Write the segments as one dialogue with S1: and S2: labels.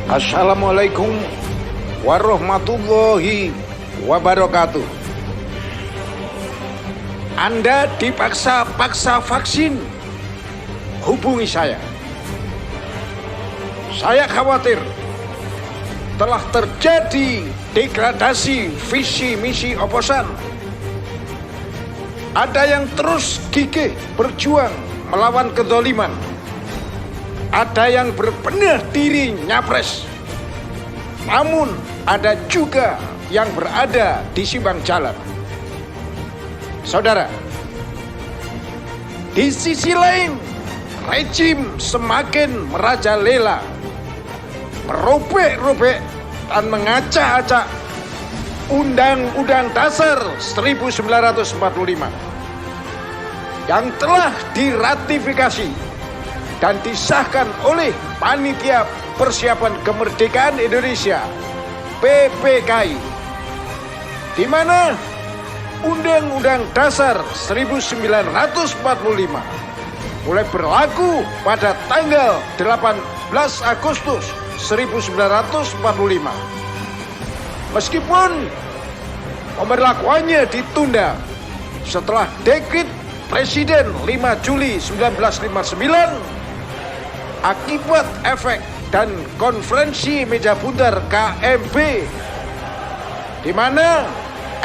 S1: Assalamualaikum warahmatullahi wabarakatuh. Anda dipaksa-paksa vaksin, hubungi saya. Saya khawatir telah terjadi degradasi visi misi oposan. Ada yang terus gigih berjuang melawan kezaliman. Ada yang berbenah diri nyapres. Namun ada juga yang berada di simpang jalan. Saudara, di sisi lain, rejim semakin merajalela, merobek-robek dan mengacak-acak Undang-Undang Dasar 1945 yang telah diratifikasi dan disahkan oleh Panitia Persiapan Kemerdekaan Indonesia (PPKI), di mana Undang-Undang Dasar 1945 mulai berlaku pada tanggal 18 Agustus 1945. Meskipun pemberlakuannya ditunda setelah dekret Presiden 5 Juli 1959 akibat efek dan konferensi meja bundar KMB, di mana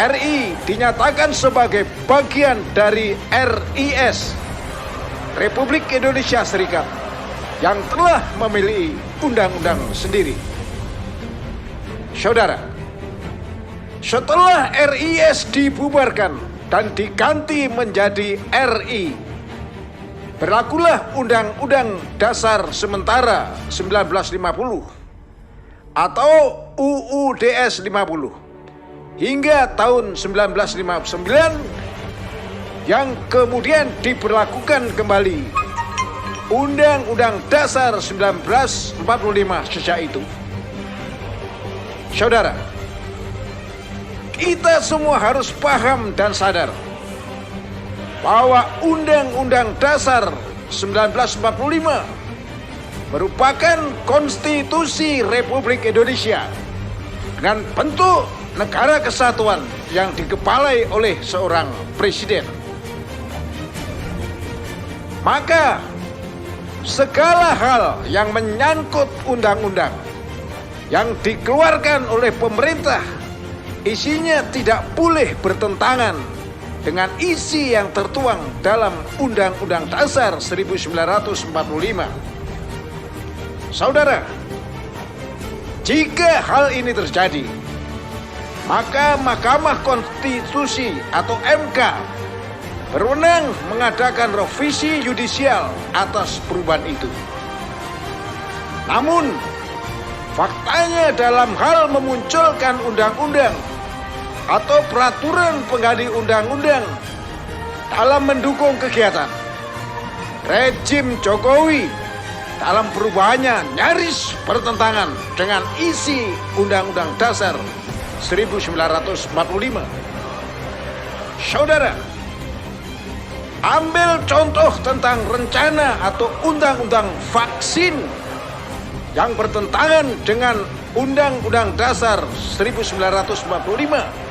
S1: RI dinyatakan sebagai bagian dari RIS, Republik Indonesia Serikat, yang telah memiliki undang-undang sendiri. Saudara, setelah RIS dibubarkan dan diganti menjadi RI, berlakulah Undang-Undang Dasar Sementara 1950 atau UUDS 50 hingga tahun 1959, yang kemudian diberlakukan kembali Undang-Undang Dasar 1945 sejak itu. Saudara, kita semua harus paham dan sadar bahwa Undang-Undang Dasar 1945 merupakan konstitusi Republik Indonesia dengan bentuk negara kesatuan yang dikepalai oleh seorang presiden. Maka segala hal yang menyangkut undang-undang yang dikeluarkan oleh pemerintah isinya tidak boleh bertentangan dengan isi yang tertuang dalam Undang-Undang Dasar 1945. Saudara, jika hal ini terjadi, maka Mahkamah Konstitusi atau MK berwenang mengadakan revisi yudisial atas perubahan itu. Namun, faktanya dalam hal memunculkan undang-undang atau peraturan pengganti undang-undang dalam mendukung kegiatan rejim Jokowi dalam perubahannya nyaris bertentangan dengan isi Undang-Undang Dasar 1945. Saudara, ambil contoh tentang rencana atau undang-undang vaksin yang bertentangan dengan Undang-Undang Dasar 1945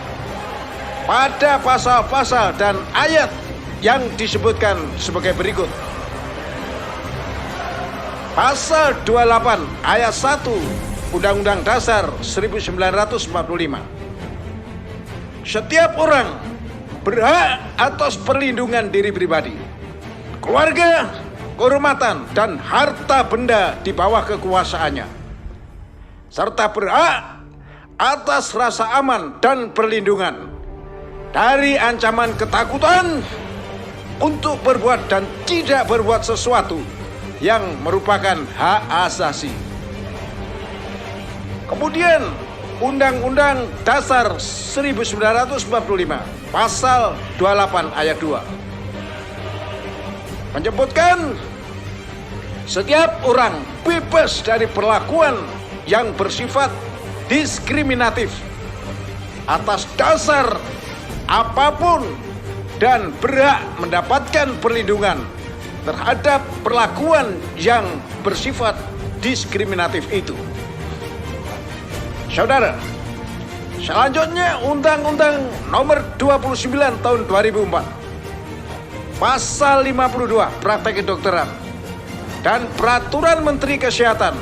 S1: pada pasal-pasal dan ayat yang disebutkan sebagai berikut. Pasal 28 ayat 1 Undang-Undang Dasar 1945. Setiap orang berhak atas perlindungan diri pribadi, keluarga, kehormatan, dan harta benda di bawah kekuasaannya, serta berhak atas rasa aman dan perlindungan dari ancaman ketakutan untuk berbuat dan tidak berbuat sesuatu yang merupakan hak asasi. Kemudian Undang-Undang Dasar 1945 Pasal 28 ayat 2 menyebutkan setiap orang bebas dari perlakuan yang bersifat diskriminatif atas dasar apapun dan berhak mendapatkan perlindungan terhadap perlakuan yang bersifat diskriminatif itu. Saudara, selanjutnya Undang-Undang Nomor 29 Tahun 2004, Pasal 52 Praktek Kedokteran dan Peraturan Menteri Kesehatan,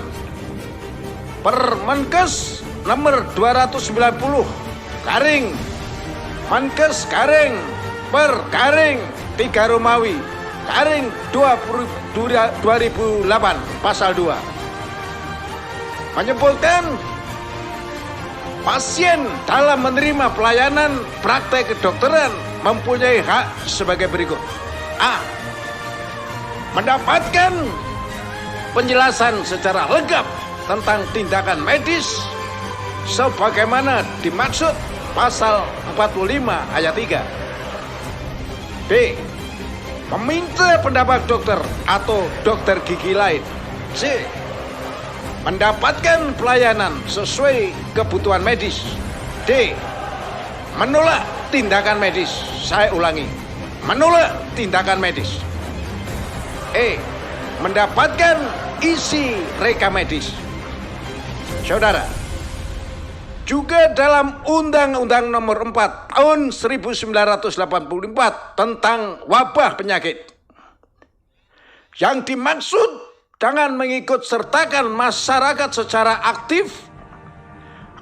S1: Permenkes Nomor 290 garing Menkes garing per garing 3 Romawi garing 2008 pasal 2 menyebutkan pasien dalam menerima pelayanan praktek kedokteran mempunyai hak sebagai berikut. A. Mendapatkan penjelasan secara lengkap tentang tindakan medis sebagaimana dimaksud pasal 45 ayat 3. B. Meminta pendapat dokter atau dokter gigi lain. C. Mendapatkan pelayanan sesuai kebutuhan medis. D. Menolak tindakan medis. Saya ulangi, menolak tindakan medis. E. Mendapatkan isi reka medis. Saudara, juga dalam Undang-Undang Nomor 4 Tahun 1984 tentang wabah penyakit, yang dimaksud dengan mengikut sertakan masyarakat secara aktif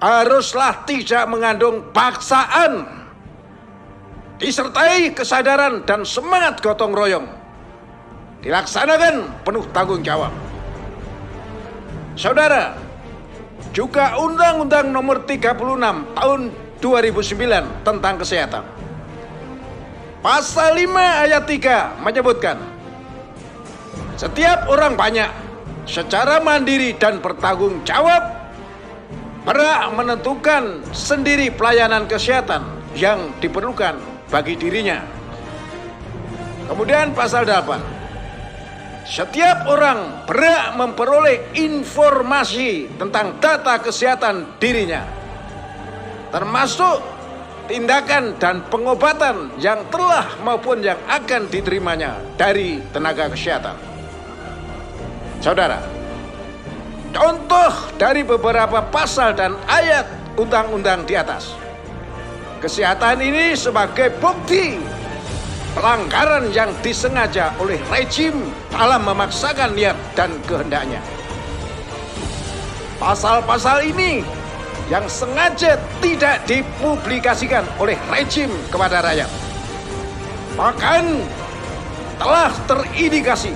S1: haruslah tidak mengandung paksaan, disertai kesadaran dan semangat gotong royong, dilaksanakan penuh tanggung jawab. Saudara, juga Undang-Undang Nomor 36 Tahun 2009 tentang kesehatan, Pasal 5 ayat 3 menyebutkan setiap orang banyak secara mandiri dan bertanggung jawab berhak menentukan sendiri pelayanan kesehatan yang diperlukan bagi dirinya. Kemudian pasal 8, setiap orang berhak memperoleh informasi tentang data kesehatan dirinya, termasuk tindakan dan pengobatan yang telah maupun yang akan diterimanya dari tenaga kesehatan. Saudara, contoh dari beberapa pasal dan ayat undang-undang di atas, kesehatan ini sebagai bukti pelanggaran yang disengaja oleh rejim dalam memaksakan niat dan kehendaknya. Pasal-pasal ini yang sengaja tidak dipublikasikan oleh rejim kepada rakyat, bahkan telah terindikasi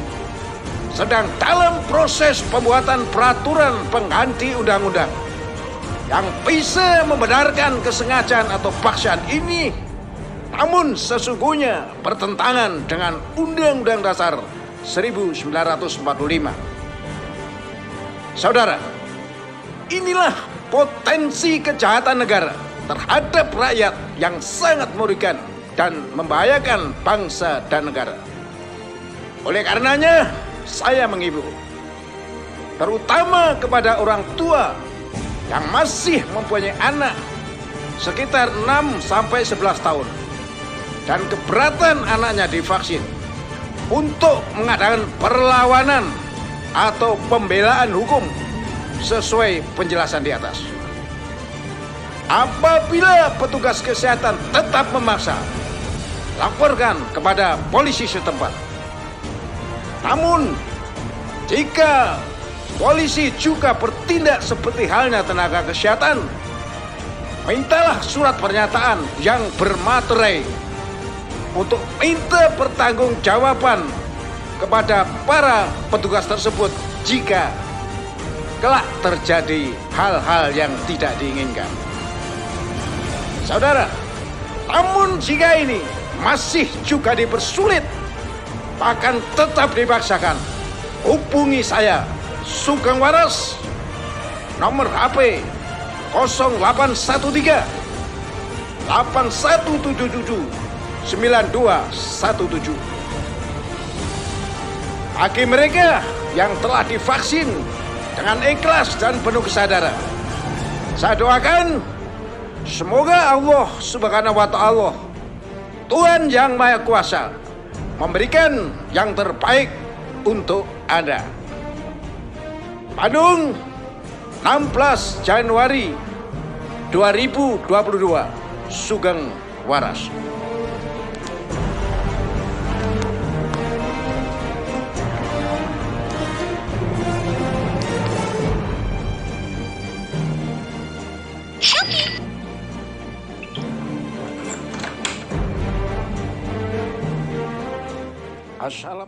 S1: sedang dalam proses pembuatan peraturan pengganti undang-undang yang bisa membenarkan kesengajaan atau paksaan ini, namun sesungguhnya bertentangan dengan Undang-Undang Dasar 1945. Saudara, inilah potensi kejahatan negara terhadap rakyat yang sangat merugikan dan membahayakan bangsa dan negara. Oleh karenanya, saya mengimbau, terutama kepada orang tua yang masih mempunyai anak sekitar 6-11 tahun dan keberatan anaknya divaksin, untuk mengadakan perlawanan atau pembelaan hukum sesuai penjelasan di atas. Apabila petugas kesehatan tetap memaksa, laporkan kepada polisi setempat. Namun, jika polisi juga bertindak seperti halnya tenaga kesehatan, mintalah surat pernyataan yang bermaterai untuk minta pertanggungjawaban kepada para petugas tersebut jika kelak terjadi hal-hal yang tidak diinginkan. Saudara, namun jika ini masih juga dipersulit, bahkan tetap dipaksakan, hubungi saya, Sugeng Waras, nomor HP 0813 8177 9217. Bagi mereka yang telah divaksin dengan ikhlas dan penuh kesadaran, saya doakan semoga Allah Subhanahu wa Ta'ala, Tuhan yang Maha Kuasa, memberikan yang terbaik untuk Anda. Bandung, 16 Januari 2022 Sugeng Waras. Assalamualaikum.